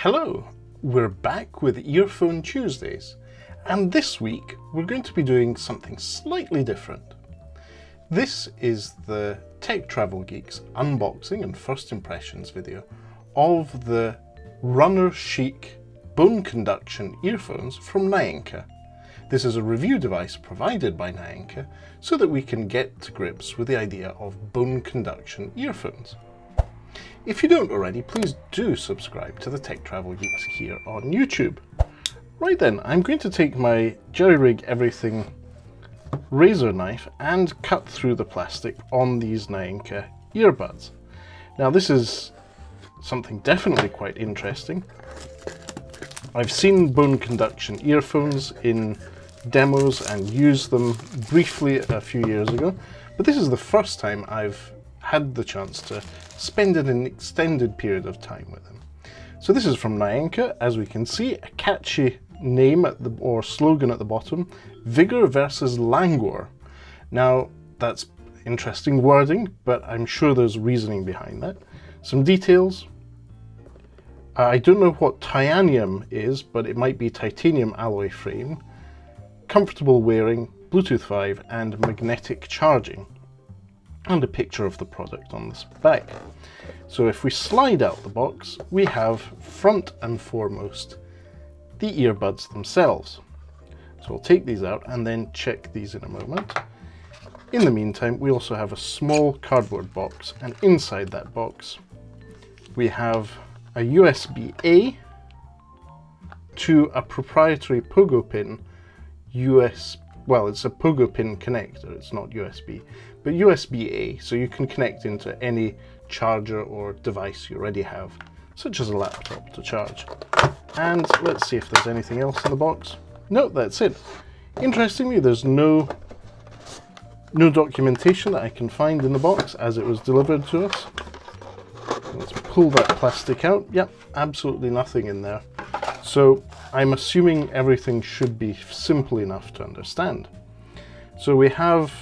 Hello, we're back with Earphone Tuesdays, and this week we're going to be doing something slightly different. This is the Tech Travel Geeks unboxing and first impressions video of the Runner Chic bone conduction earphones from Naenka. This is a review device provided by Naenka so that we can get to grips with the idea of bone conduction earphones. If you don't already, please do subscribe to the Tech Travel Geeks here on YouTube. Right then, I'm going to take my Jerry Rig Everything razor knife and cut through the plastic on these Naenka earbuds. Now this is something definitely quite interesting. I've seen bone conduction earphones in demos and used them briefly a few years ago, but this is the first time I've had the chance to spend an extended period of time with them. So this is from Naenka, as we can see, a catchy name or slogan at the bottom, Vigor versus Languor. Now that's interesting wording, but I'm sure there's reasoning behind that. Some details. I don't know what titanium is, but it might be titanium alloy frame, comfortable wearing, Bluetooth 5 and magnetic charging, and a picture of the product on this back. So if we slide out the box, we have front and foremost the earbuds themselves. So I'll take these out and then check these in a moment. In the meantime, we also have a small cardboard box, and inside that box we have a USB-A to a proprietary pogo pin well, it's a pogo pin connector, it's not USB, but USB-A, so you can connect into any charger or device you already have, such as a laptop to charge. And let's see if there's anything else in the box. No, that's it. Interestingly, there's no documentation that I can find in the box as it was delivered to us. Let's pull that plastic out. Yep, absolutely nothing in there. So I'm assuming everything should be simple enough to understand. So we have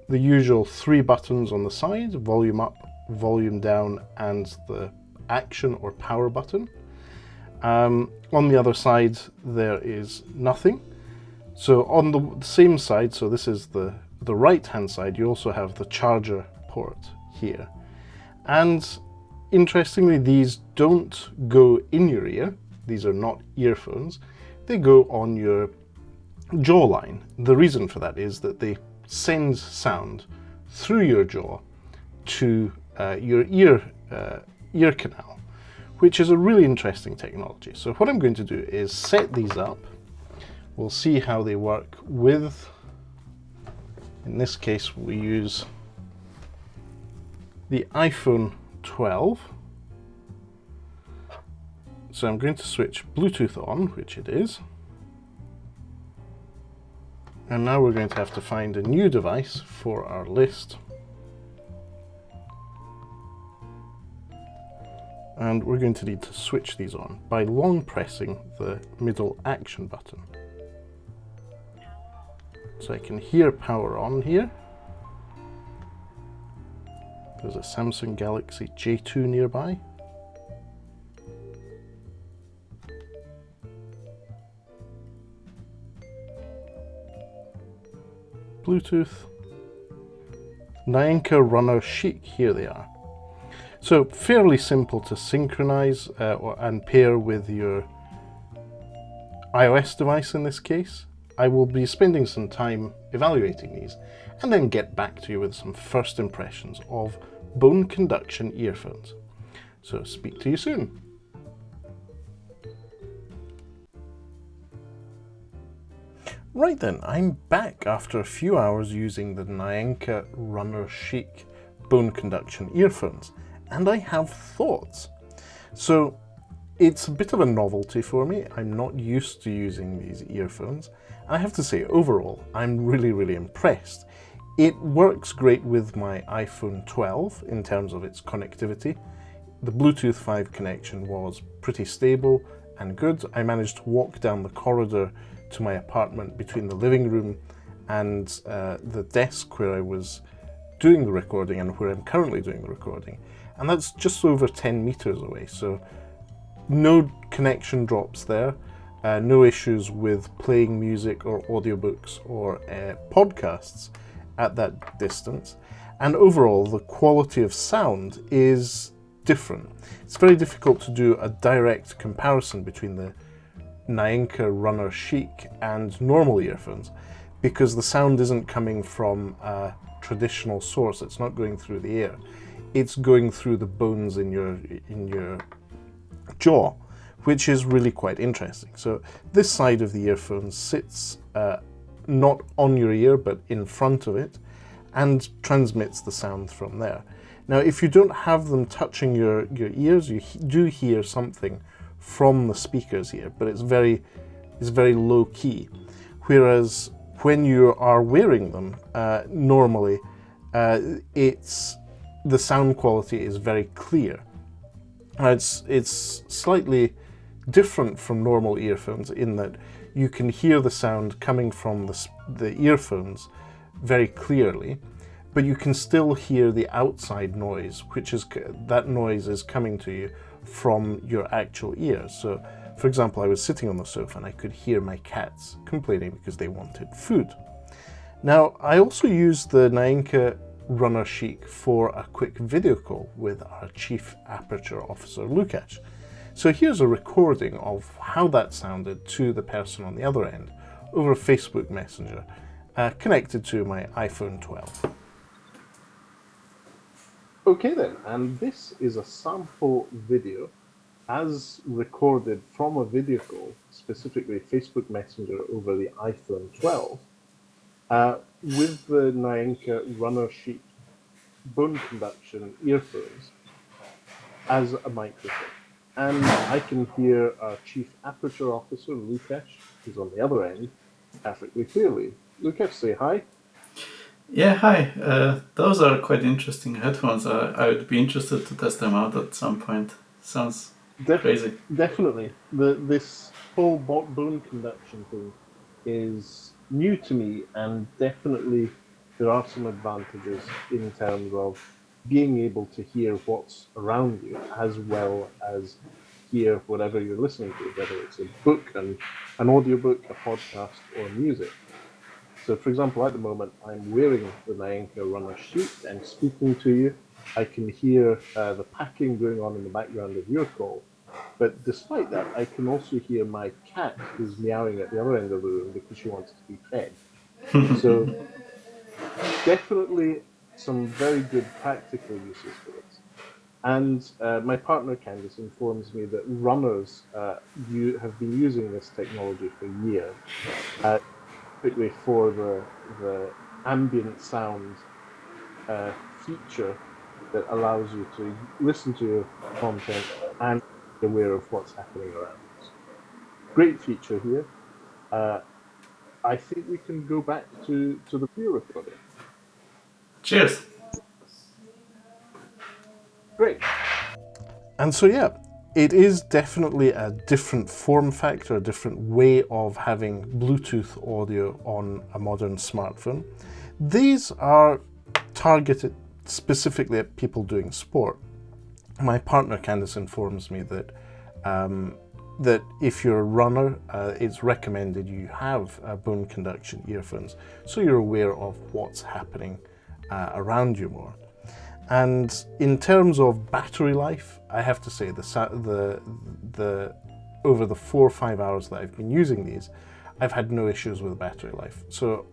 the usual 3 buttons on the side, volume up, volume down, and the action or power button. On the other side there is nothing. So on the same side, so this is the right hand side, you also have the charger port here. And interestingly, these don't go in your ear. These are not earphones. They go on your jawline. The reason for that is that they send sound through your jaw to your ear canal, which is a really interesting technology. So what I'm going to do is set these up. We'll see how they work with, in this case, we use the iPhone 12. So I'm going to switch Bluetooth on, which it is. And now we're going to have to find a new device for our list. And we're going to need to switch these on by long pressing the middle action button. So I can hear power on here. There's a Samsung Galaxy J2 nearby. Bluetooth, Naenka Runner Chic, here they are. So fairly simple to synchronize and pair with your iOS device in this case. I will be spending some time evaluating these and then get back to you with some first impressions of bone conduction earphones. So speak to you soon. Right then, I'm back after a few hours using the Naenka Runner Chic bone conduction earphones, and I have thoughts. So it's a bit of a novelty for me. I'm not used to using these earphones. I have to say, overall, I'm really impressed. It works great with my iPhone 12 in terms of its connectivity. The Bluetooth 5 connection was pretty stable and good. I managed to walk down the corridor to my apartment between the living room and the desk where I was doing the recording and where I'm currently doing the recording, and that's just over 10 meters away, so no connection drops there, no issues with playing music or audiobooks or podcasts at that distance. And overall, the quality of sound is different. It's very difficult to do a direct comparison between the Naenka Runner Chic and normal earphones, because the sound isn't coming from a traditional source. It's not going through the air. It's going through the bones in your jaw, which is really quite interesting. So this side of the earphone sits not on your ear, but in front of it, and transmits the sound from there. Now, if you don't have them touching your ears, you do hear something from the speakers here, but it's very low key. Whereas when you are wearing them, normally, the sound quality is very clear. It's slightly different from normal earphones in that you can hear the sound coming from the earphones very clearly, but you can still hear the outside noise, that noise is coming to you from your actual ears. So, for example, I was sitting on the sofa and I could hear my cats complaining because they wanted food. Now, I also used the Naenka Runner Chic for a quick video call with our Chief Aperture Officer, Lukasz. So here's a recording of how that sounded to the person on the other end over Facebook Messenger, connected to my iPhone 12. Okay then, and this is a sample video as recorded from a video call, specifically Facebook Messenger over the iPhone 12, with the Naenka Runner Chic bone conduction earphones as a microphone. And I can hear our Chief Aperture Officer, Lukasz, who's on the other end, perfectly clearly. Lukasz, say hi. Yeah, hi. Those are quite interesting headphones. I would be interested to test them out at some point. Sounds crazy. Definitely. This whole bone conduction thing is new to me, and definitely there are some advantages in terms of being able to hear what's around you as well as hear whatever you're listening to, whether it's a book, an audiobook, a podcast, or music. So, for example, at the moment, I'm wearing the Naenka Runner Chic and speaking to you. I can hear the packing going on in the background of your call. But despite that, I can also hear my cat who's meowing at the other end of the room because she wants to be fed. So, definitely some very good practical uses for this. And my partner Candice informs me that runners have been using this technology for years, particularly for the ambient sound feature that allows you to listen to your content and be aware of what's happening around us. Great feature here. I think we can go back to the video recording. Cheers. Great. And so, yeah, it is definitely a different form factor, a different way of having Bluetooth audio on a modern smartphone. These are targeted specifically at people doing sport. My partner Candice informs me that that if you're a runner, it's recommended you have bone conduction earphones so you're aware of what's happening around you more. And in terms of battery life, I have to say the over the 4 or 5 hours that I've been using these, I've had no issues with battery life. So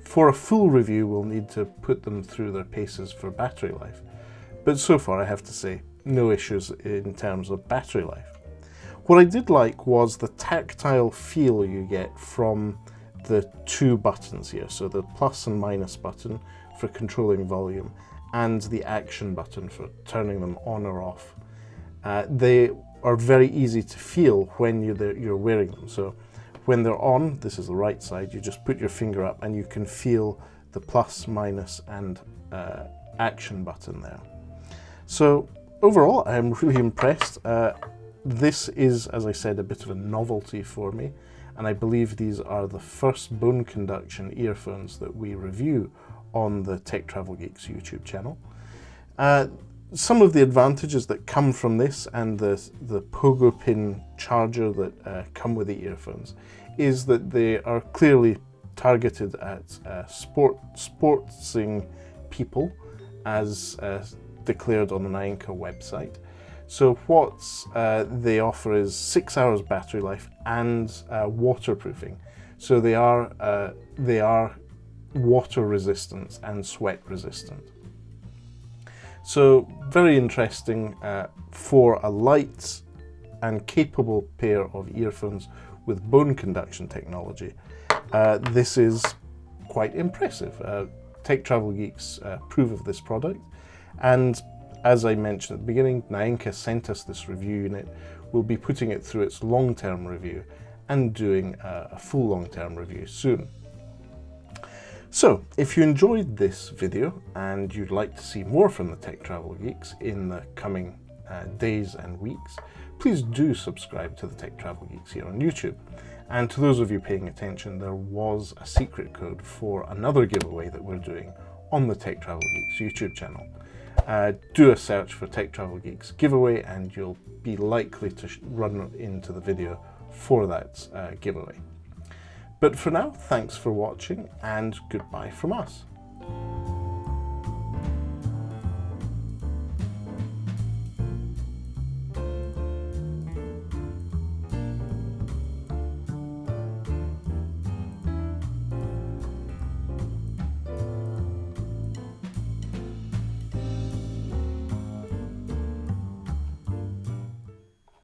for a full review, we'll need to put them through their paces for battery life. But so far, I have to say, no issues in terms of battery life. What I did like was the tactile feel you get from the two buttons here. So the plus and minus button for controlling volume and the action button for turning them on or off. They are very easy to feel when you're wearing them. So when they're on, this is the right side, you just put your finger up and you can feel the plus, minus and action button there. So overall, I'm really impressed. This is, as I said, a bit of a novelty for me, and I believe these are the first bone conduction earphones that we review on the Tech Travel Geeks YouTube channel. some of the advantages that come from this and the pogo pin charger that come with the earphones is that they are clearly targeted at sportsing people, as declared on the Naenka website. So what they offer is 6 hours battery life and waterproofing. So they are water resistant and sweat resistant. So very interesting for a light and capable pair of earphones with bone conduction technology. This is quite impressive. Tech Travel Geeks approve of this product, and as I mentioned at the beginning, Naenka sent us this review unit. We'll be putting it through its long-term review and doing a full long-term review soon. So, if you enjoyed this video and you'd like to see more from the Tech Travel Geeks in the coming days and weeks, please do subscribe to the Tech Travel Geeks here on YouTube. And to those of you paying attention, there was a secret code for another giveaway that we're doing on the Tech Travel Geeks YouTube channel. Do a search for Tech Travel Geeks giveaway and you'll be likely to run into the video for that giveaway. But for now, thanks for watching and goodbye from us.